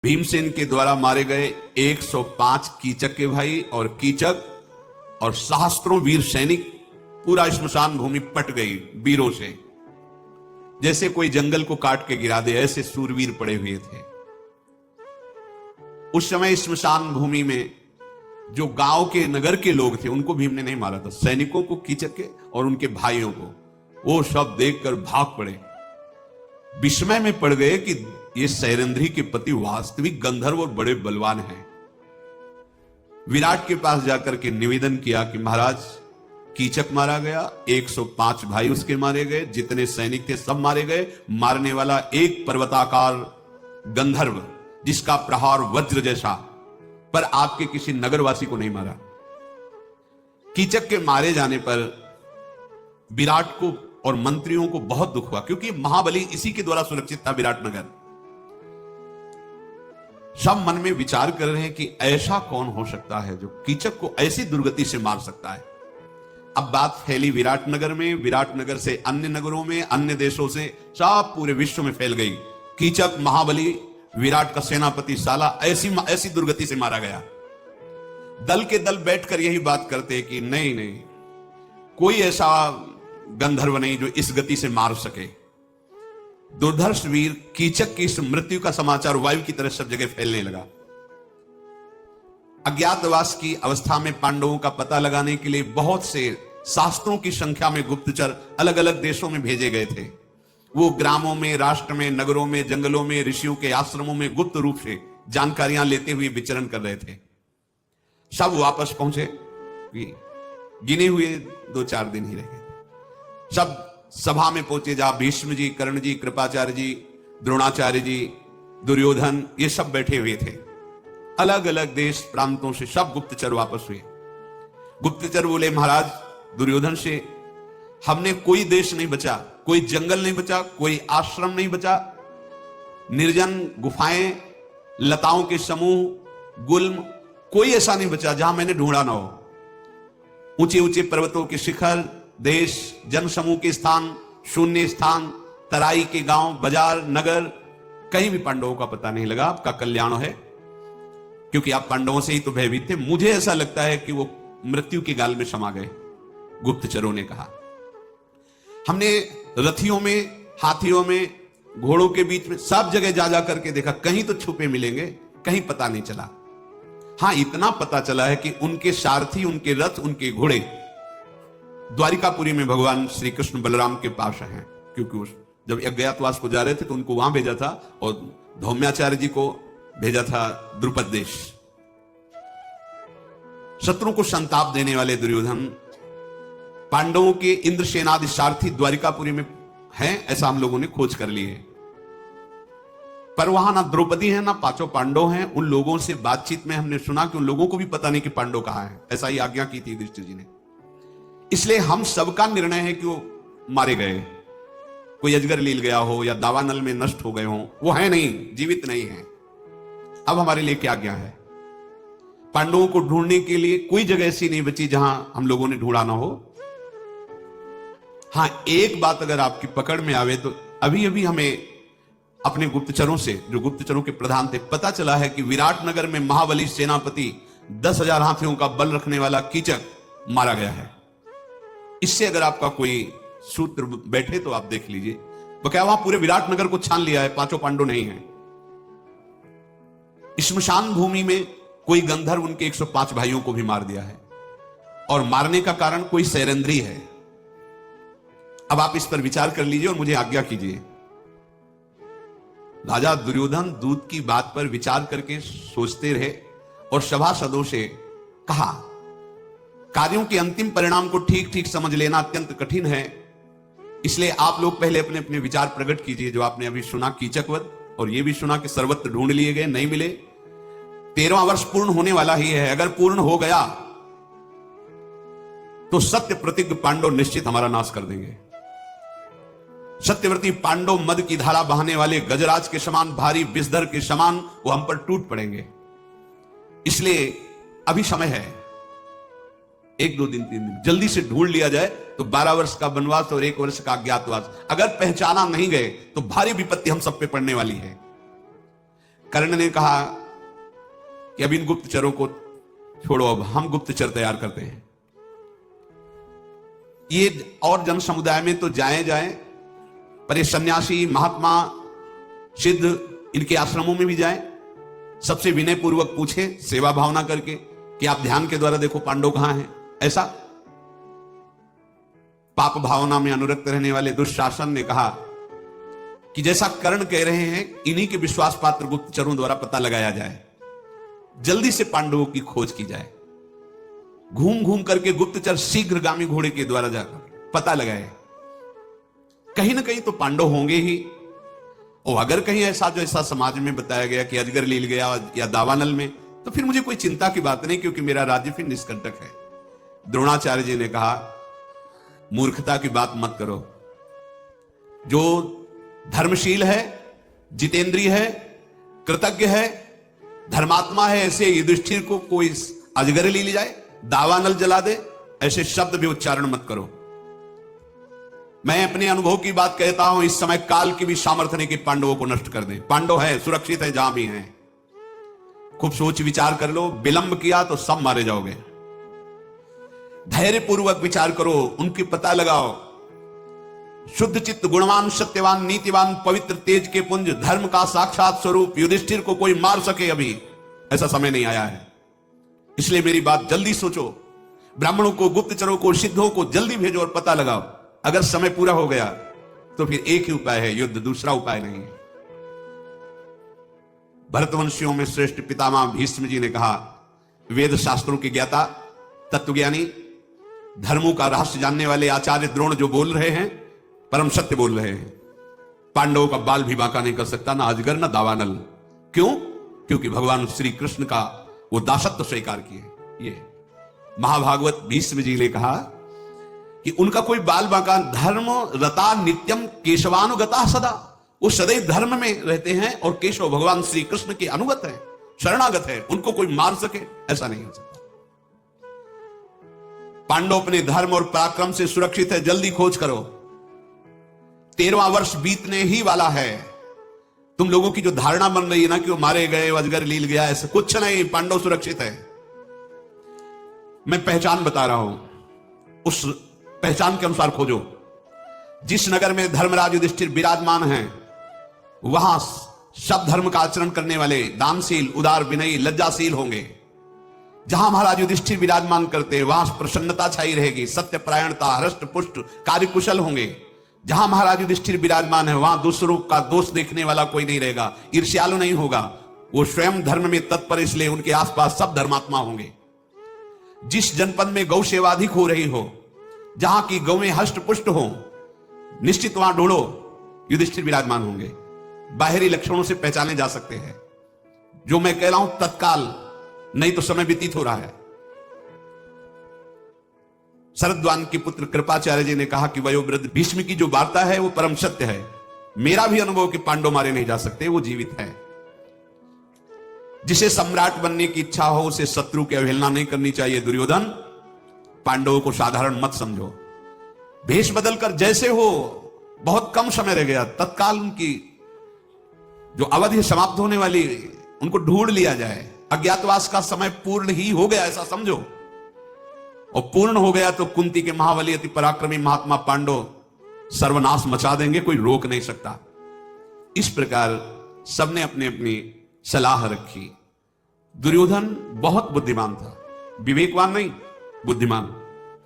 भीमसेन के द्वारा मारे गए 105 कीचक के भाई और कीचक और सहस्त्रों वीर सैनिक, पूरा स्मशान भूमि पट गई वीरों से। जैसे कोई जंगल को काट के गिरा दे, ऐसे सूरवीर पड़े हुए थे। उस समय स्मशान भूमि में जो गांव के नगर के लोग थे उनको भीम ने नहीं मारा था, सैनिकों को, कीचक के और उनके भाइयों को। वो सब देखकर भाग पड़े, विस्मय में पड़ गए कि ये सैरंध्री के पति वास्तविक गंधर्व और बड़े बलवान हैं। विराट के पास जाकर के निवेदन किया कि महाराज, कीचक मारा गया, 105 भाई उसके मारे गए, जितने सैनिक थे सब मारे गए। मारने वाला एक पर्वताकार गंधर्व जिसका प्रहार वज्र जैसा, पर आपके किसी नगरवासी को नहीं मारा। कीचक के मारे जाने पर विराट को और मंत्रियों को बहुत दुख हुआ, क्योंकि महाबली इसी के द्वारा सुरक्षित था विराटनगर। सब मन में विचार कर रहे हैं कि ऐसा कौन हो सकता है जो कीचक को ऐसी दुर्गति से मार सकता है। अब बात फैली विराटनगर में, विराटनगर से अन्य नगरों में, अन्य देशों से, सब पूरे विश्व में फैल गई। कीचक महाबली विराट का सेनापति साला ऐसी दुर्गति से मारा गया। दल के दल बैठकर यही बात करते कि नहीं नहीं, कोई ऐसा गंधर्व नहीं जो इस गति से मार सके। दुर्धर्ष वीर कीचक की इस मृत्यु का समाचार वायु की तरह सब जगह फैलने लगा। अज्ञातवास की अवस्था में पांडवों का पता लगाने के लिए बहुत से शास्त्रों की संख्या में गुप्तचर अलग अलग देशों में भेजे गए थे। वो ग्रामों में, राष्ट्र में, नगरों में, जंगलों में, ऋषियों के आश्रमों में गुप्त रूप से जानकारियां लेते हुए विचरण कर रहे थे। सब वापस पहुंचे, गिने हुए 2-4 दिन ही रह गए। सब सभा में पहुंचे जहां भीष्म जी, कर्ण जी, कृपाचार्य जी, द्रोणाचार्य जी, दुर्योधन, ये सब बैठे हुए थे। अलग अलग देश प्रांतों से सब गुप्तचर वापस हुए। गुप्तचर बोले, महाराज, दुर्योधन से हमने कोई देश नहीं बचा, कोई जंगल नहीं बचा, कोई आश्रम नहीं बचा, निर्जन गुफाएं, लताओं के समूह, गुल्म, कोई ऐसा नहीं बचा जहां मैंने ढूंढा ना हो। ऊंचे ऊंचे पर्वतों के शिखर, देश, जन समूह के स्थान, शून्य स्थान, तराई के गांव, बाजार, नगर, कहीं भी पांडवों का पता नहीं लगा। आपका कल्याण है, क्योंकि आप पांडवों से ही तो भयभीत थे। मुझे ऐसा लगता है कि वो मृत्यु के गाल में समा गए। गुप्तचरों ने कहा, हमने रथियों में, हाथियों में, घोड़ों के बीच में सब जगह जा जा करके देखा, कहीं तो छुपे मिलेंगे, कहीं पता नहीं चला। हां, इतना पता चला है कि उनके सारथी, उनके रथ, उनके घोड़े द्वारिकापुरी में भगवान श्री कृष्ण बलराम के पास हैं, क्योंकि उस जब अज्ञातवास को जा रहे थे तो उनको वहां भेजा था और धौम्याचार्य जी को भेजा था द्रुपद देश। शत्रु को संताप देने वाले दुर्योधन, पांडवों के इंद्रसेनादि सारथी द्वारिकापुरी में हैं, ऐसा हम लोगों ने खोज कर लिए, पर वहां ना द्रौपदी है ना 5 पांडव हैं। उन लोगों से बातचीत में हमने सुना कि उन लोगों को भी पता नहीं कि पांडव कहां है। ऐसा ही आज्ञा की थी युधिष्ठिर जी ने। इसलिए हम सबका निर्णय है कि वो मारे गए, कोई अजगर लील गया हो या दावानल में नष्ट हो गए हो, वो है नहीं, जीवित नहीं है। अब हमारे लिए क्या आज्ञा है? पांडवों को ढूंढने के लिए कोई जगह ऐसी नहीं बची जहां हम लोगों ने ढूंढा ना हो। हां, एक बात अगर आपकी पकड़ में आवे तो अभी अभी हमें अपने गुप्तचरों से, जो गुप्तचरों के प्रधान थे, पता चला है कि विराटनगर में महाबली सेनापति 10,000 हाथियों का बल रखने वाला कीचक मारा गया है। इससे अगर आपका कोई सूत्र बैठे तो आप देख लीजिए। बकाया वहां पूरे विराटनगर को छान लिया है, 5 पांडव नहीं है। स्मशान भूमि में कोई गंधर्व उनके 105 भाइयों को भी मार दिया है, और मारने का कारण कोई सैरंध्री है। अब आप इस पर विचार कर लीजिए और मुझे आज्ञा कीजिए। राजा दुर्योधन दूत की बात पर विचार करके सोचते रहे और सभासदों से कहा, कार्यों के अंतिम परिणाम को ठीक ठीक समझ लेना अत्यंत कठिन है, इसलिए आप लोग पहले अपने अपने विचार प्रकट कीजिए। जो आपने अभी सुना कीचकवध, और यह भी सुना कि सर्वत्र ढूंढ लिए गए, नहीं मिले। 13वां वर्ष पूर्ण होने वाला ही है। अगर पूर्ण हो गया तो सत्य प्रतिज्ञ पांडव निश्चित हमारा नाश कर देंगे। सत्यव्रती पांडव मद की धारा बहाने वाले गजराज के समान, भारी विषधर के समान वो हम पर टूट पड़ेंगे। इसलिए अभी समय है, 1-2 दिन 3 दिन जल्दी से ढूंढ लिया जाए तो 12 वर्ष का वनवास और 1 वर्ष का अज्ञातवास, अगर पहचाना नहीं गए तो भारी विपत्ति हम सब पे पड़ने वाली है। कर्ण ने कहा कि अब इन गुप्तचरों को छोड़ो, अब हम गुप्तचर तैयार करते हैं। ये और जन समुदाय में तो जाए, पर ये सन्यासी, महात्मा, सिद्ध, इनके आश्रमों में भी जाए, सबसे विनय पूर्वक पूछे, सेवा भावना करके कि आप ध्यान के द्वारा देखो पांडव कहां हैं। ऐसा पाप भावना में अनुरक्त रहने वाले दुशासन ने कहा कि जैसा कर्ण कह रहे हैं, इन्हीं के विश्वास पात्र गुप्तचरों द्वारा पता लगाया जाए, जल्दी से पांडवों की खोज की जाए। घूम घूम करके गुप्तचर शीघ्रगामी घोड़े के द्वारा जाकर पता लगाए, कहीं ना कहीं तो पांडव होंगे ही। और अगर कहीं ऐसा जो ऐसा समाज में बताया गया कि अजगर लील गया या दावानल में, तो फिर मुझे कोई चिंता की बात नहीं, क्योंकि मेरा राज्य फिर निष्कंटक है। द्रोणाचार्य जी ने कहा, मूर्खता की बात मत करो। जो धर्मशील है, जितेंद्रिय है, कृतज्ञ है, धर्मात्मा है, ऐसे युधिष्ठिर को कोई अजगर ली ले जाए, दावानल जला दे, ऐसे शब्द भी उच्चारण मत करो। मैं अपने अनुभव की बात कहता हूं, इस समय काल की भी सामर्थ्य नहीं कि पांडवों को नष्ट कर दें। पांडव है, सुरक्षित है जहां भी हैं। खूब सोच विचार कर लो, विलंब किया तो सब मारे जाओगे। धैर्य पूर्वक विचार करो, उनकी पता लगाओ। शुद्ध चित्त, गुणवान, सत्यवान, नीतिवान, पवित्र, तेज के पुंज, धर्म का साक्षात स्वरूप युधिष्ठिर को कोई मार सके, अभी ऐसा समय नहीं आया है। इसलिए मेरी बात जल्दी सोचो, ब्राह्मणों को, गुप्तचरों को, सिद्धों को जल्दी भेजो और पता लगाओ। अगर समय पूरा हो गया तो फिर एक ही उपाय है, युद्ध, दूसरा उपाय नहीं है। भरतवंशियों में श्रेष्ठ पितामह भीष्म जी ने कहा, वेद शास्त्रों के ज्ञाता, तत्वज्ञानी, धर्मों का रहस्य जानने वाले आचार्य द्रोण जो बोल रहे हैं, परम सत्य बोल रहे हैं। पांडवों का बाल भी बांका नहीं कर सकता, ना अजगर ना दावानल। क्यों? क्योंकि भगवान श्री कृष्ण का वो दासत्व स्वीकार किए। ये महाभागवत भीष्म जी ने कहा कि उनका कोई बाल बांका, धर्म रता नित्यम केशवानुगता सदा, वो सदैव धर्म में रहते हैं और केशव भगवान श्री कृष्ण के अनुगत है, शरणागत है, उनको कोई मार सके ऐसा नहीं हो सकता। पांडव अपने धर्म और पराक्रम से सुरक्षित है, जल्दी खोज करो। 13वां वर्ष बीतने ही वाला है। तुम लोगों की जो धारणा बन रही है ना कि वो मारे गए, अजगर लील गया, ऐसा कुछ नहीं, पांडव सुरक्षित है। मैं पहचान बता रहा हूं, उस पहचान के अनुसार खोजो। जिस नगर में धर्मराज युधिष्ठिर विराजमान हैं, वहां सब धर्म का आचरण करने वाले दानशील, उदार, विनयी, लज्जाशील होंगे। जहां महाराज युधिष्ठिर विराजमान करते, वहां प्रसन्नता छाई रहेगी, सत्यपरायणता, हृष्ट पुष्ट, कार्यकुशल होंगे। जहां महाराज युधिष्ठिर विराजमान है, वहां दूसरों का दोष देखने वाला कोई नहीं रहेगा, ईर्ष्यालु नहीं होगा। वो स्वयं धर्म में तत्पर, इसलिए उनके आसपास सब धर्मात्मा होंगे। जिस जनपद में गौ सेवा अधिक हो रही हो, जहां की गौएं हष्ट पुष्ट हो, निश्चित वहां ढूंढो, युधिष्ठिर विराजमान होंगे। बाहरी लक्षणों से पहचाने जा सकते हैं। जो मैं कह रहा हूं तत्काल, नहीं तो समय व्यतीत हो रहा है। शरद्वान के पुत्र कृपाचार्य जी ने कहा कि वयोवृद्ध भीष्म की जो वार्ता है वो परम सत्य है। मेरा भी अनुभव कि पांडव मारे नहीं जा सकते, वो जीवित है। जिसे सम्राट बनने की इच्छा हो, उसे शत्रु की अवहेलना नहीं करनी चाहिए। दुर्योधन, पांडवों को साधारण मत समझो। भेष बदलकर जैसे हो, बहुत कम समय रह गया, तत्काल उनकी जो अवधि समाप्त होने वाली, उनको ढूंढ लिया जाए। अज्ञातवास का समय पूर्ण ही हो गया ऐसा समझो, और पूर्ण हो गया तो कुंती के महाबली अति पराक्रमी महात्मा पांडव सर्वनाश मचा देंगे, कोई रोक नहीं सकता। इस प्रकार सबने अपनी अपनी सलाह रखी। दुर्योधन बहुत बुद्धिमान था, विवेकवान नहीं, बुद्धिमान।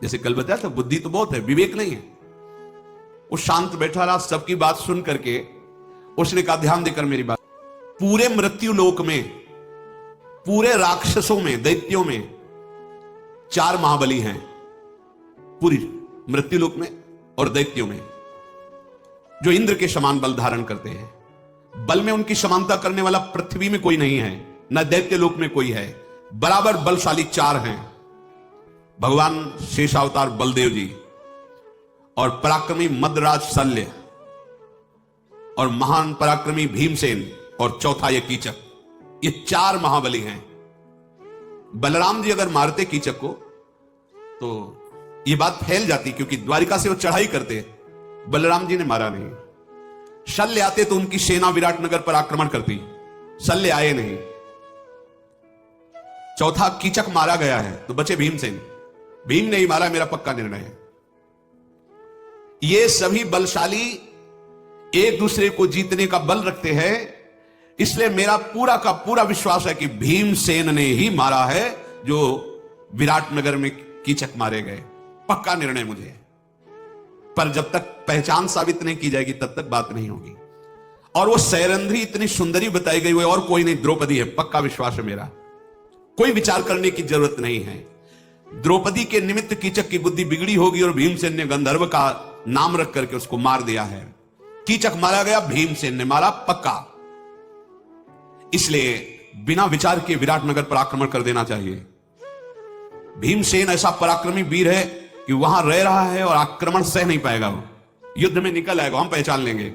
जैसे कल बताया था, बुद्धि तो बहुत है, विवेक नहीं है। वो शांत बैठा रहा, सबकी बात सुन करके उसने कहा, ध्यान देकर मेरी बात, पूरे मृत्यु लोक में, पूरे राक्षसों में, दैत्यों में 4 महाबली हैं, पूरी मृत्यु लोक में और दैत्यों में, जो इंद्र के समान बल धारण करते हैं। बल में उनकी समानता करने वाला पृथ्वी में कोई नहीं है, न दैत्य लोक में कोई है। बराबर बलशाली 4 हैं, भगवान शेषावतार बलदेव जी, और पराक्रमी मदराज शल्य, और महान पराक्रमी भीमसेन, और चौथा ये कीचक। ये 4 महाबली हैं। बलराम जी अगर मारते कीचक को तो ये बात फैल जाती, क्योंकि द्वारिका से वो चढ़ाई करते। बलराम जी ने मारा नहीं। शल्य आते तो उनकी सेना विराटनगर पर आक्रमण करती, शल्य आए नहीं। चौथा, कीचक मारा गया है तो बचे भीमसेन। भीम ने ही मारा, मेरा पक्का निर्णय है। ये सभी बलशाली एक दूसरे को जीतने का बल रखते हैं, इसलिए मेरा पूरा का पूरा विश्वास है कि भीमसेन ने ही मारा है जो विराटनगर में कीचक मारे गए। पक्का निर्णय मुझे है, पर जब तक पहचान साबित नहीं की जाएगी तब तक बात नहीं होगी। और वो सैरंध्री इतनी सुंदरी बताई गई, वो और कोई नहीं, द्रौपदी है। पक्का विश्वास है मेरा, कोई विचार करने की जरूरत नहीं है। द्रौपदी के निमित्त कीचक की बुद्धि बिगड़ी होगी और भीमसेन ने गंधर्व का नाम रख करके उसको मार दिया है। कीचक मारा गया, भीमसेन ने मारा, पक्का। इसलिए बिना विचार के विराटनगर पर आक्रमण कर देना चाहिए। भीमसेन ऐसा पराक्रमी वीर है कि वहां रह रहा है और आक्रमण सह नहीं पाएगा। वो युद्ध में निकल आएगा, हम पहचान लेंगे।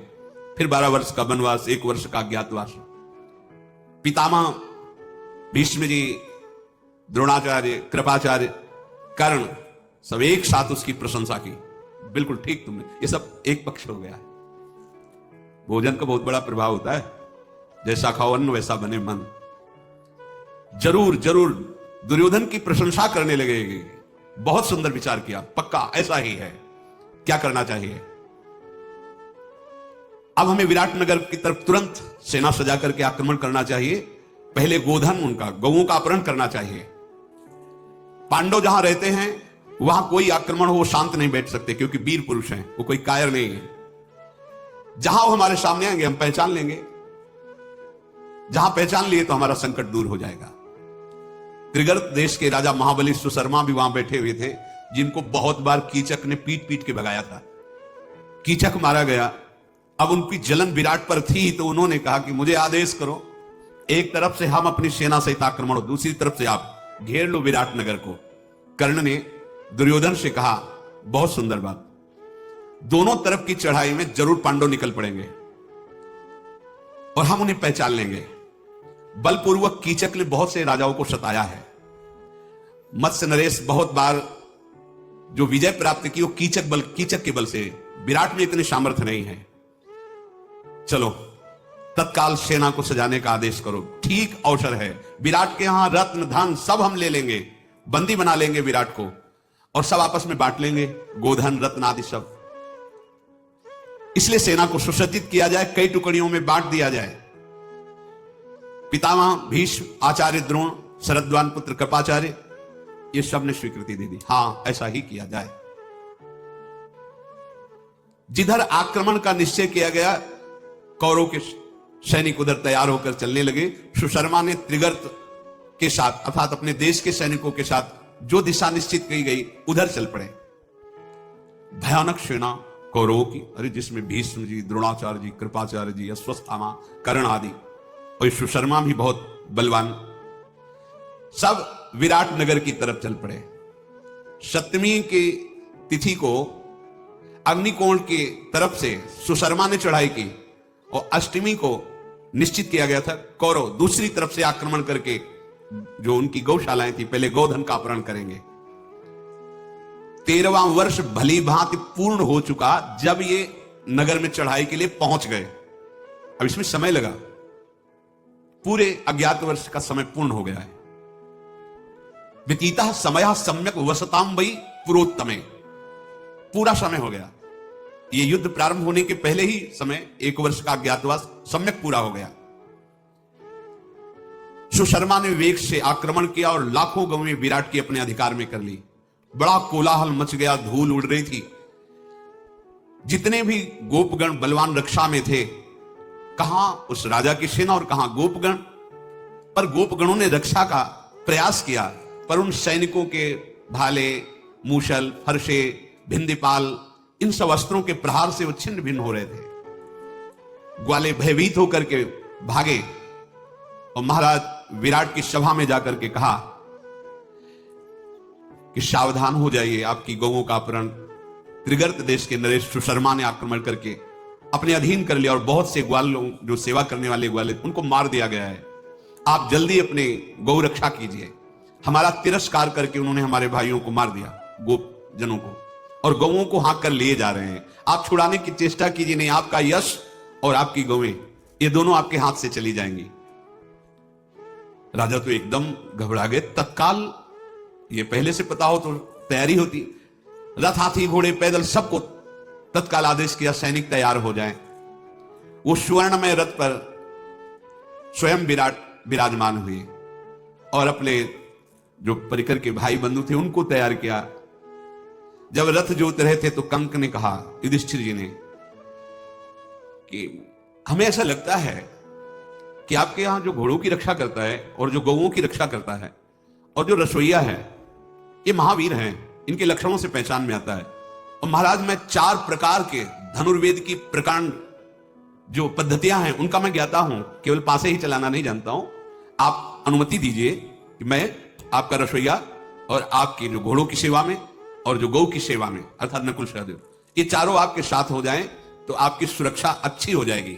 फिर 12 वर्ष का वनवास, 1 वर्ष का अज्ञातवास। पितामह भीष्म जी, द्रोणाचार्य, कृपाचार्य, कर्ण, सब एक साथ उसकी प्रशंसा की। बिल्कुल ठीक तुमने, ये सब एक पक्ष हो गया है। भोजन का बहुत बड़ा प्रभाव होता है, जैसा खाओ अन्न वैसा बने मन। जरूर जरूर दुर्योधन की प्रशंसा करने लगेगी, बहुत सुंदर विचार किया, पक्का ऐसा ही है। क्या करना चाहिए? अब हमें विराटनगर की तरफ तुरंत सेना सजा करके आक्रमण करना चाहिए। पहले गोधन, उनका गौओं का अपहरण करना चाहिए। पांडव जहां रहते हैं वहां कोई आक्रमण हो, वो शांत नहीं बैठ सकते, क्योंकि वीर पुरुष हैं, वो कोई कायर नहीं है। जहां वो हमारे सामने आएंगे हम पहचान लेंगे। जहां पहचान लिए तो हमारा संकट दूर हो जाएगा। त्रिगर्त देश के राजा महाबली सुशर्मा भी वहां बैठे हुए थे, जिनको बहुत बार कीचक ने पीट पीट के भगाया था। कीचक मारा गया, अब उनकी जलन विराट पर थी, तो उन्होंने कहा कि मुझे आदेश करो, एक तरफ से हम अपनी सेना सहित आक्रमण हो, दूसरी तरफ से आप घेर लो विराटनगर को। कर्ण ने दुर्योधन से कहा, बहुत सुंदर बात, दोनों तरफ की चढ़ाई में जरूर पांडव निकल पड़ेंगे और हम उन्हें पहचान लेंगे। बलपूर्वक कीचक ने बहुत से राजाओं को सताया है। मत्स्य नरेश बहुत बार जो विजय प्राप्त की वो कीचक के बल से। विराट में इतनी सामर्थ्य नहीं है। चलो तत्काल सेना को सजाने का आदेश करो, ठीक अवसर है। विराट के यहां रत्न धन सब हम ले लेंगे, बंदी बना लेंगे विराट को और सब आपस में बांट लेंगे, गोधन रत्न आदि सब। इसलिए सेना को सुसज्जित किया जाए, कई टुकड़ियों में बांट दिया जाए। पितामह भीष्म, आचार्य द्रोण, शरद्वान पुत्र कृपाचार्य, ये सब ने स्वीकृति दे दी, हां ऐसा ही किया जाए। जिधर आक्रमण का निश्चय किया गया, कौरव के सैनिक उधर तैयार होकर चलने लगे। सुशर्मा ने त्रिगर्त के साथ अर्थात अपने देश के सैनिकों के साथ जो दिशा निश्चित की गई उधर चल पड़े। भयानक सेना कौरवों की, अरे जिसमें भीष्म जी, द्रोणाचार्य जी, कृपाचार्य जी, अश्वत्थामा, कर्ण आदि, और सुशर्मा भी बहुत बलवान, सब विराटनगर की तरफ चल पड़े। सप्तमी की तिथि को अग्निकोण की तरफ से सुशर्मा ने चढ़ाई की और अष्टमी को निश्चित किया गया था कौरव दूसरी तरफ से आक्रमण करके जो उनकी गौशालाएं थी पहले गोधन का अपहरण करेंगे। 13वां वर्ष भली भांति पूर्ण हो चुका जब ये नगर में चढ़ाई के लिए पहुंच गए। अब इसमें समय लगा, पूरे अज्ञात वर्ष का समय पूर्ण हो गया है। व्यतीतः समयः सम्यक वसताम वै पुरोत्तमे, पूरा समय हो गया। ये युद्ध प्रारंभ होने के पहले ही समय 1 वर्ष का अज्ञातवास सम्यक पूरा हो गया। सुशर्मा ने वेग से आक्रमण किया और लाखों गवें विराट की अपने अधिकार में कर ली। बड़ा कोलाहल मच गया, धूल उड़ रही थी। जितने भी गोपगण बलवान रक्षा में थे, कहां उस राजा की सेना और कहां गोपगण, पर गोपगणों ने रक्षा का प्रयास किया, पर उन सैनिकों के भाले, मूसल, फरसे, भिंदीपाल, इन सब अस्त्रों के प्रहार से वो छिन्न भिन्न हो रहे थे। ग्वाले भयभीत होकर के भागे और महाराज विराट की सभा में जाकर के कहा कि सावधान हो जाइए, आपकी गौओं का अपहरण त्रिगर्त देश के नरेश सुशर्मा ने आक्रमण करके अपने अधीन कर लिया और बहुत से ग्वालों जो सेवा करने वाले ग्वाले उनको मार दिया गया है। आप जल्दी अपने गौ रक्षा कीजिए। हमारा तिरस्कार करके उन्होंने हमारे भाइयों को मार दिया, गोप जनों को, और गौओं को हाँक कर लिए जा रहे हैं। आप छुड़ाने की चेष्टा कीजिए, नहीं आपका यश और आपकी गौएं ये दोनों आपके हाथ से चली जाएंगी। राजा तो एकदम घबरा गए। तत्काल, ये पहले से पता हो तो तैयारी होती, रथ, हाथी, घोड़े, पैदल सबको तत्काल आदेश किया सैनिक तैयार हो जाएं। वो स्वर्णमय रथ पर स्वयं विराट विराजमान हुए और अपने जो परिकर के भाई बंधु थे उनको तैयार किया। जब रथ जोत रहे थे तो कंक ने कहा युधिष्ठिर जी ने कि हमें ऐसा लगता है कि आपके यहां जो घोड़ों की रक्षा करता है और जो गौओं की रक्षा करता है और जो रसोईया है ये महावीर हैं, इनके लक्षणों से पहचान में आता है। और महाराज मैं 4 प्रकार के धनुर्वेद की प्रकांड जो पद्धतियां हैं उनका मैं ज्ञाता हूं, केवल पासे ही चलाना नहीं जानता हूं। आप अनुमति दीजिए कि मैं आपका रसोईया और आपकी जो घोड़ों की सेवा में और जो गौ की सेवा में अर्थात नकुल सहदेव ये चारों आपके साथ हो जाएं तो आपकी सुरक्षा अच्छी हो जाएगी।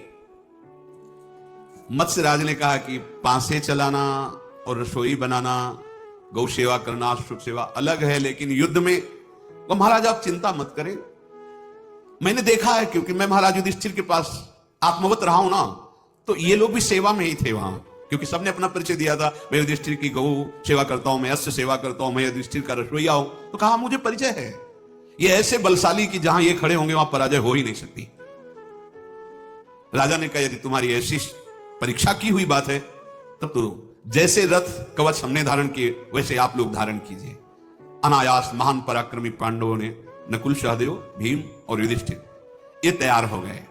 मत्स्यराज ने कहा कि पासे चलाना और रसोई बनाना, गौ सेवा करना, शुभ सेवा अलग है, लेकिन युद्ध में वो महाराज आप चिंता मत करें। मैंने देखा है, क्योंकि मैं महाराज युधिष्ठिर के पास आत्मवत रहा हूं ना, तो ये लोग भी सेवा में ही थे वहां, क्योंकि सबने अपना परिचय दिया था। मैं युधिष्ठिर की गौ सेवा करता हूं, मैं अश्व सेवा करता हूं, मैं युधिष्ठिर का रसोईया हूं। तो कहा मुझे परिचय है। ये ऐसे बलशाली कि जहां ये खड़े होंगे वहां पराजय हो ही नहीं सकती। राजा ने कहा यदि तुम्हारी ऐसी परीक्षा की हुई बात है तब तो जैसे रथ कवच हमने धारण किए वैसे आप लोग धारण कीजिए। अनायास महान पराक्रमी पांडवों ने नकुल, सहदेव, भीम और युधिष्ठिर ये तैयार हो गए।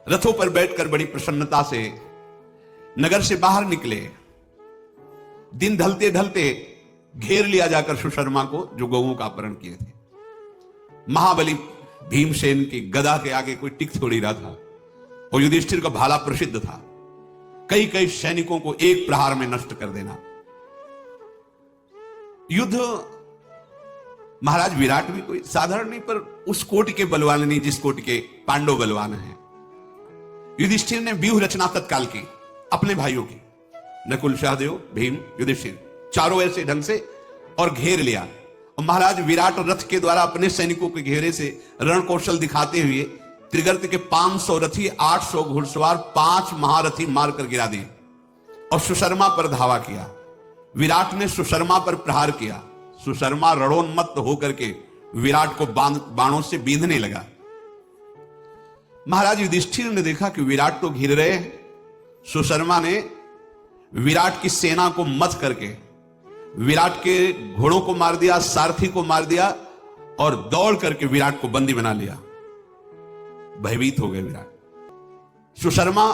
रथों पर बैठकर बड़ी प्रसन्नता से नगर से बाहर निकले। दिन ढलते ढलते घेर लिया जाकर सुशर्मा को, जो गौओं का अपहरण किए थे। महाबली भीमसेन की गदा के आगे कोई टिक थोड़ी रहा था और युधिष्ठिर का भाला प्रसिद्ध था, कई कई सैनिकों को एक प्रहार में नष्ट कर देना। युद्ध, महाराज विराट भी कोई साधारण नहीं, पर उस कोटि के बलवान नहीं जिस कोटि के पांडव बलवान हैं। युधिष्ठिर ने व्यूह रचना तत्काल की अपने भाइयों की, नकुल, सहदेव, भीम, युधिष्ठिर, चारों ऐसे ढंग से और घेर लिया। और महाराज विराट रथ के द्वारा अपने सैनिकों के घेरे से रण कौशल दिखाते हुए त्रिगर्त के 500 रथी, 800 घुड़सवार, 5 महारथी मारकर गिरा दिए और सुशर्मा पर धावा किया। विराट ने सुशर्मा पर प्रहार किया। सुशर्मा रणोन्मत्त होकर के विराट को बाणों से बींधने लगा। महाराज युधिष्ठिर ने देखा कि विराट तो घिर रहे हैं। सुशर्मा ने विराट की सेना को मत करके विराट के घोड़ों को मार दिया, सारथी को मार दिया और दौड़ करके विराट को बंदी बना लिया। भयभीत हो गए विराट। सुशर्मा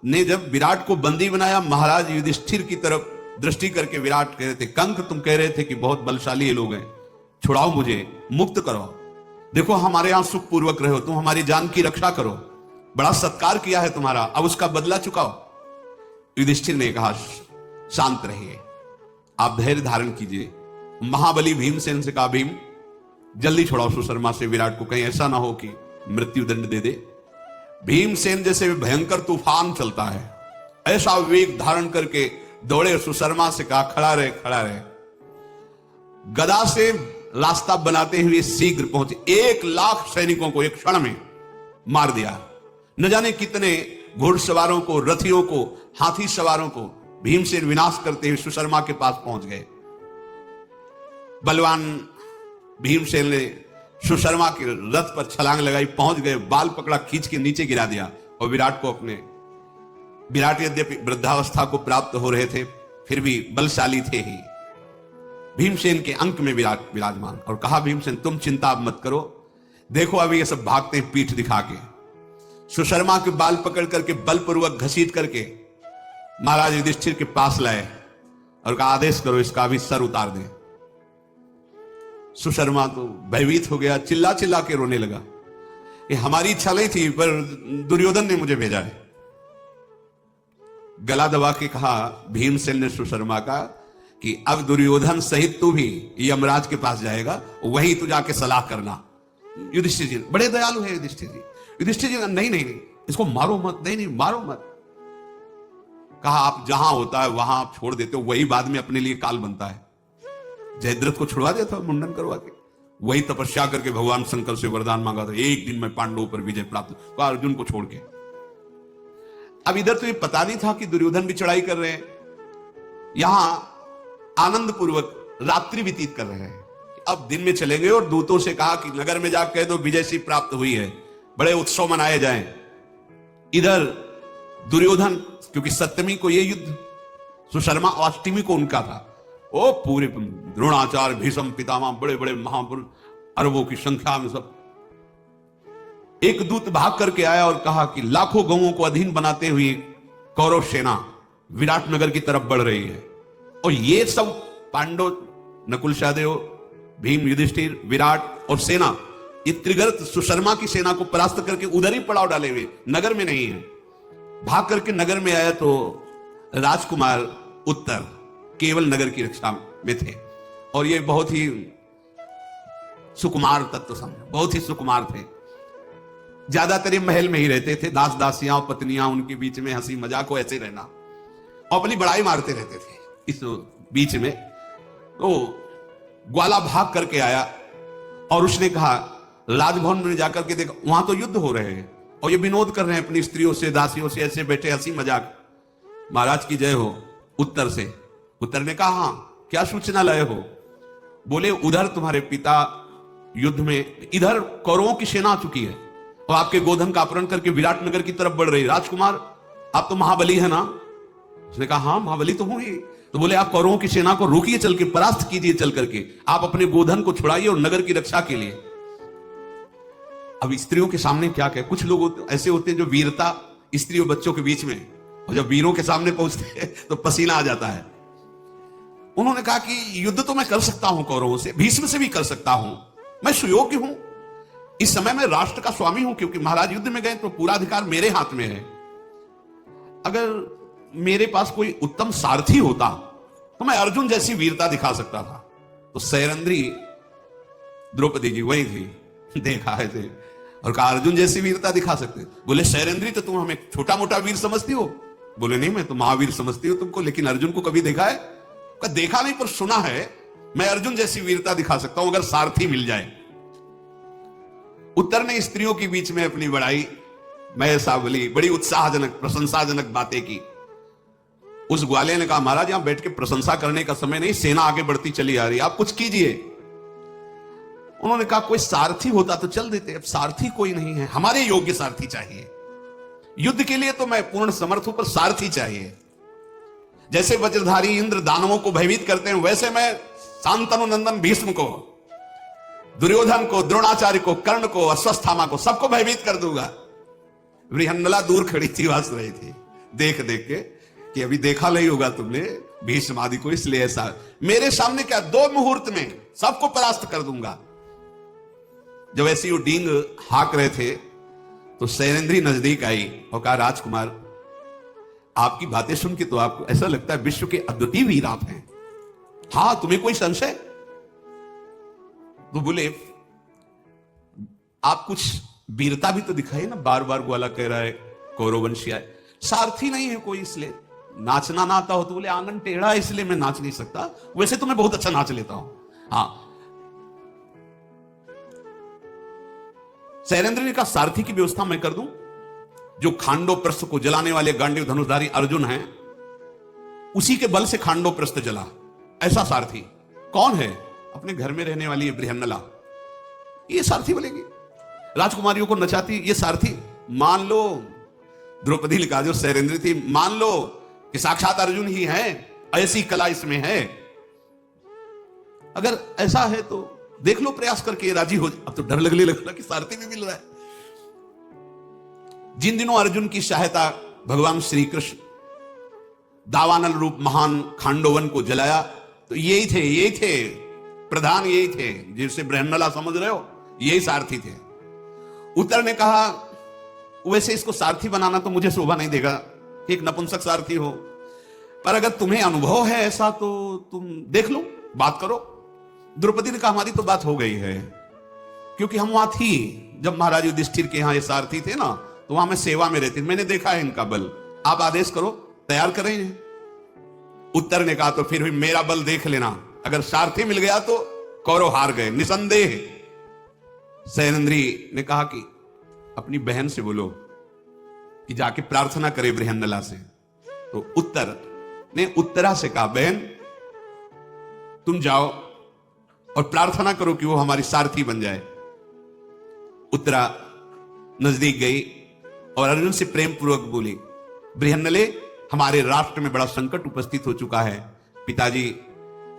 ने जब विराट को बंदी बनाया, महाराज युधिष्ठिर की तरफ दृष्टि करके विराट कह रहे थे, कंक तुम कह रहे थे कि बहुत बलशाली ये लोग हैं, छुड़ाओ मुझे, मुक्त करो, देखो हमारे यहां सुख पूर्वक रहो, तुम हमारी जान की रक्षा करो, बड़ा सत्कार किया है तुम्हारा, अब उसका बदला चुकाओ। युधिष्ठिर ने कहा शांत रहिए, आप धैर्य धारण कीजिए। महाबली भीमसेन से कहा भीम जल्दी छुड़ाओ सुशर्मा से विराट को, कहीं ऐसा ना हो कि मृत्यु दंड दे दे। भीमसेन जैसे भयंकर तूफान चलता है ऐसा वेग धारण करके दौड़े, सुशर्मा से कहा खड़ा रहे, खड़ा रहे। गदा से रास्ता बनाते हुए शीघ्र पहुंचे, 1,00,000 सैनिकों को एक क्षण में मार दिया। न जाने कितने घुड़सवारों को, रथियों को, हाथी सवारों को भीमसेन विनाश करते हुए सुशर्मा के पास पहुंच गए। बलवान भीमसेन ने सुशर्मा के रथ पर छलांग लगाई, पहुंच गए, बाल पकड़ा, खींच के नीचे गिरा दिया और विराट को अपने, विराट यद्यपि वृद्धावस्था को प्राप्त हो रहे थे फिर भी बलशाली थे ही, भीमसेन के अंक में विराट विराजमान। और कहा भीमसेन तुम चिंता मत करो, देखो अभी ये सब भागते हैं पीठ दिखा के। सुशर्मा के बाल पकड़ करके बलपूर्वक घसीट करके महाराज युधिष्ठिर के पास लाए और कहा आदेश करो इसका भी सर उतार दें। सुशर्मा तो भयभीत हो गया, चिल्ला चिल्ला के रोने लगा, ये हमारी इच्छा नहीं थी पर दुर्योधन ने मुझे भेजा है। गला दबा के कहा भीमसेन ने सुशर्मा का कि अब दुर्योधन सहित तू भी यमराज के पास जाएगा, वहीं तू जाके सलाह करना। युधिष्ठिर जी बड़े दयालु है युधिष्ठिर जी। युधिष्ठिर जी नहीं नहीं नहीं इसको मारो मत, नहीं नहीं मारो मत। कहा आप जहां होता है वहां आप छोड़ देते हो, वही बाद में अपने लिए काल बनता है। जयद्रथ को छुड़वा देता मुंडन करवा के, वही तपस्या करके भगवान शंकर से वरदान मांगा था एक दिन में पांडवों पर विजय प्राप्त, तो अर्जुन को छोड़ के। अब इधर तो ये पता नहीं था कि दुर्योधन भी चढ़ाई कर रहे हैं। यहां आनंद पूर्वक रात्रि व्यतीत कर रहे हैं। अब दिन में चलेंगे और दूतों से कहा कि नगर में जाकर कह दो विजय सी प्राप्त हुई है, बड़े उत्सव मनाए जाएं। इधर दुर्योधन, क्योंकि सप्तमी को यह युद्ध, सुशर्मा अष्टमी को उनका था, ओ पूरे द्रोणाचार्य, भीष्म पितामह, बड़े बड़े महापुरुष, अरबों की संख्या में सब। एक दूत भाग करके आया और कहा कि लाखों गौओं को अधीन बनाते हुए कौरव सेना विराट नगर की तरफ बढ़ रही है, और ये सब पांडव, नकुल सहदेव, भीम, युधिष्ठिर, विराट और सेना, ये त्रिगर्त सुशर्मा की सेना को परास्त करके उधर ही पड़ाव डाले हुए, नगर में नहीं है। भाग करके नगर में आया तो राजकुमार उत्तर केवल नगर की रक्षा में थे, और ये बहुत ही सुकुमार तत्व समझो, बहुत ही सुकुमार थे। ज्यादातर ये महल में ही रहते थे, दास दासियां पत्नियां उनके बीच में हंसी मजाक हो, ऐसे रहना, और अपनी बड़ाई मारते रहते थे। इस बीच में तो ग्वाला भाग करके आया और उसने कहा, राजभवन में जाकर के देखा, वहां तो युद्ध हो रहे हैं और ये विनोद कर रहे हैं अपनी स्त्रियों से, दासियों से, ऐसे बैठे हंसी मजाक। महाराज की जय हो। उत्तर से, उत्तर ने कहा, हाँ क्या सूचना लाए हो? बोले, उधर तुम्हारे पिता युद्ध में, इधर कौरवों की सेना आ चुकी है और आपके गोधन का अपहरण करके विराट नगर की तरफ बढ़ रही। राजकुमार, आप तो महाबली है ना? उसने कहा, हाँ महाबली तो हूं ही। तो बोले, आप कौरवों की सेना को रोकिए, चल के परास्त कीजिए, चल करके आप अपने गोधन को छुड़ाइए और नगर की रक्षा के लिए। अब स्त्रियों के सामने क्या कहे? कुछ लोग ऐसे होते हैं जो वीरता स्त्री और बच्चों के बीच में, और जब वीरों के सामने पहुंचते हैं तो पसीना आ जाता है। उन्होंने कहा कि युद्ध तो मैं कर सकता हूं कौरवों से, भीष्म से भी कर सकता हूं, मैं सुयोग्य हूं, इस समय मैं राष्ट्र का स्वामी हूं, क्योंकि महाराज युद्ध में गए तो पूरा अधिकार मेरे हाथ में है। अगर मेरे पास कोई उत्तम सारथी होता तो मैं अर्जुन जैसी वीरता दिखा सकता था। तो सैरंध्री द्रौपदी जी वही थी, देखा है थे और कहा, अर्जुन जैसी वीरता दिखा सकते? बोले, सैरंध्री तो तुम हमें छोटा मोटा वीर समझती हो? बोले, नहीं मैं तो महावीर समझती हूं तुमको, लेकिन अर्जुन को कभी देखा है? देखा नहीं पर सुना है, मैं अर्जुन जैसी वीरता दिखा सकता हूं अगर सारथी मिल जाए। उत्तर ने स्त्रियों के बीच में अपनी बड़ाई, मैं ऐसा बोली, बड़ी उत्साहजनक प्रशंसाजनक बातें की। उस ग्वाले ने कहा, महाराज यहां बैठ के प्रशंसा करने का समय नहीं, सेना आगे बढ़ती चली आ रही, आप कुछ कीजिए। उन्होंने कहा, कोई सारथी होता तो चल देते, अब सारथी कोई नहीं है, हमारे योग्य सारथी चाहिए। युद्ध के लिए तो मैं पूर्ण समर्थ हूं, पर सारथी चाहिए। जैसे वज्रधारी इंद्र दानवों को भयभीत करते हैं, वैसे मैं शांतनु नंदन भीष्म को, दुर्योधन को, द्रोणाचार्य को, कर्ण को, अश्वत्थामा को, सबको भयभीत कर दूंगा। बृहन्नला दूर खड़ी थी, हंस रही थी देख देख के कि अभी देखा नहीं होगा तुमने भीष्म आदि को, इसलिए ऐसा मेरे सामने क्या 2 मुहूर्त में सबको परास्त कर दूंगा। जब ऐसी वो डींग हाक रहे थे तो सैरंध्री नजदीक आई और कहा, राजकुमार आपकी बातें सुन के तो आपको ऐसा लगता है विश्व के अद्वितीय वीर आप हैं। हाँ, तुम्हें कोई संशय? तो बोले, आप कुछ वीरता भी तो दिखाइए ना, बार बार ग्वाला कह रहा है कौरववंशी है, सारथी नहीं है कोई, इसलिए नाचना ना आता हो। तो बोले, आंगन टेढ़ा है इसलिए मैं नाच नहीं सकता, वैसे तो मैं बहुत अच्छा नाच लेता हूं। हाँ, सैरेंद्र ने कहा, सारथी की व्यवस्था मैं कर दूं, जो खांडो प्रस्थ को जलाने वाले गांडीव धनुषधारी अर्जुन हैं, उसी के बल से खांडो प्रस्थ जला, ऐसा सारथी। कौन है? अपने घर में रहने वाली बृहन्नला, ये सारथी बनेगी, राजकुमारियों को नचाती, ये सारथी। मान लो, द्रौपदी लिखा जो सैरेंद्री थी, मान लो कि साक्षात अर्जुन ही है, ऐसी कला इसमें है, अगर ऐसा है तो देख लो प्रयास करके, राजी हो। अब तो डर लगने लगा कि सारथी भी मिल रहा है। जिन दिनों अर्जुन की सहायता भगवान श्री कृष्ण दावानल रूप महान खांडोवन को जलाया, तो यही थे प्रधान, यही थे जिसे बृहन्नला समझ रहे हो, यही सारथी थे। उत्तर ने कहा, वैसे इसको सारथी बनाना तो मुझे शोभा नहीं देगा कि एक नपुंसक सारथी हो, पर अगर तुम्हें अनुभव है ऐसा तो तुम देख लो, बात करो। द्रौपदी ने कहा, हमारी तो बात हो गई है, क्योंकि हम वहां थी जब महाराज युधिष्ठिर के यहां ये सारथी थे ना, तो वहां मैं सेवा में रहती, मैंने देखा है इनका बल, आप आदेश करो, तैयार करें। उत्तर ने कहा, तो फिर भी मेरा बल देख लेना, अगर सारथी मिल गया तो कौरव हार गए निसंदेह। सैरंध्री ने कहा कि अपनी बहन से बोलो कि जाके प्रार्थना करे बृहन्नला से। तो उत्तर ने उत्तरा से कहा, बहन तुम जाओ और प्रार्थना करो कि वो हमारी सारथी बन जाए। उत्तरा नजदीक गई और अर्जुन से प्रेम पूर्वक बोली, बृहन्नले, हमारे राष्ट्र में बड़ा संकट उपस्थित हो चुका है। पिताजी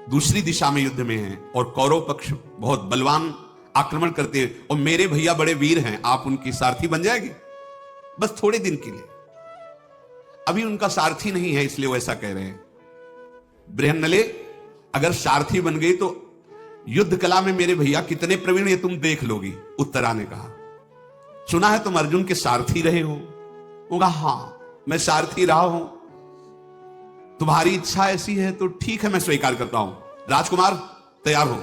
दूसरी दिशा में युद्ध में हैं और कौरव पक्ष बहुत बलवान आक्रमण करते हैं और मेरे भैया बड़े वीर हैं, आप उनकी सारथी बन जाएगी बस थोड़े दिन के लिए। अभी उनका सारथी नहीं है इसलिए वो ऐसा कह रहे हैं। बृहन्नले, अगर सारथी बन गई तो युद्ध कला में मेरे भैया कितने प्रवीण ये तुम देख लोगी। उत्तरा ने कहा, सुना है तुम अर्जुन के सारथी रहे हो। वो कहा, हां मैं सारथी रहा हूं, तुम्हारी इच्छा ऐसी है तो ठीक है, मैं स्वीकार करता हूं। राजकुमार तैयार हो,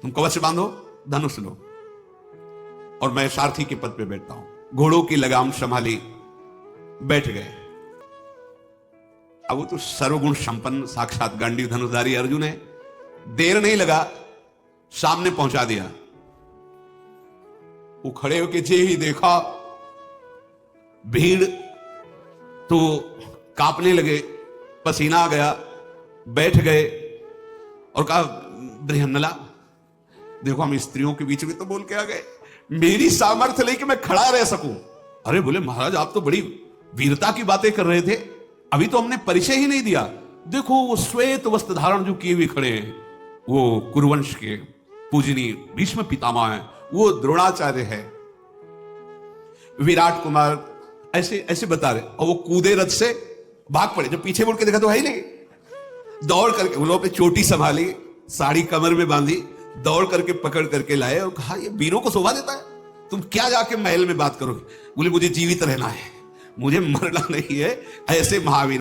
तुम कवच बांधो, धनुष लो और मैं सारथी के पद पे बैठता हूं। घोड़ों की लगाम संभाली, बैठ गए। अब वो तो सर्वगुण संपन्न साक्षात गांडीव धनुषधारी अर्जुन है। देर नहीं लगा, सामने पहुंचा दिया। वो खड़े होके जे ही देखा, भीड़ तो कांपने लगे, पसीना आ गया, बैठ गए और कहा, बृहन्नला देखो हम स्त्रियों के बीच में तो बोल के आ गए, मेरी सामर्थ्य लेके मैं खड़ा रह सकूं। अरे बोले, महाराज आप तो बड़ी वीरता की बातें कर रहे थे, अभी तो हमने परिचय ही नहीं दिया। देखो वो श्वेत वस्त्र धारण जो किए हुए खड़े हैं, वो कुरुवंश के पूजनीय भीष्म पितामह है, वो द्रोणाचार्य है, विराट कुमार, ऐसे ऐसे बता रहे। और वो कूदे रथ से, भाग पड़े। जब पीछे मुड़ के देखा तो है ही नहीं, दौड़ करके उन्होंने पे चोटी संभाली, साड़ी कमर में बांधी, दौड़ करके पकड़ करके लाए और कहा, ये वीरों को शोभा देता है, तुम क्या जाके महल में बात करोगे। बोले, मुझे जीवित रहना है, मुझे मरना नहीं है। ऐसे महावीर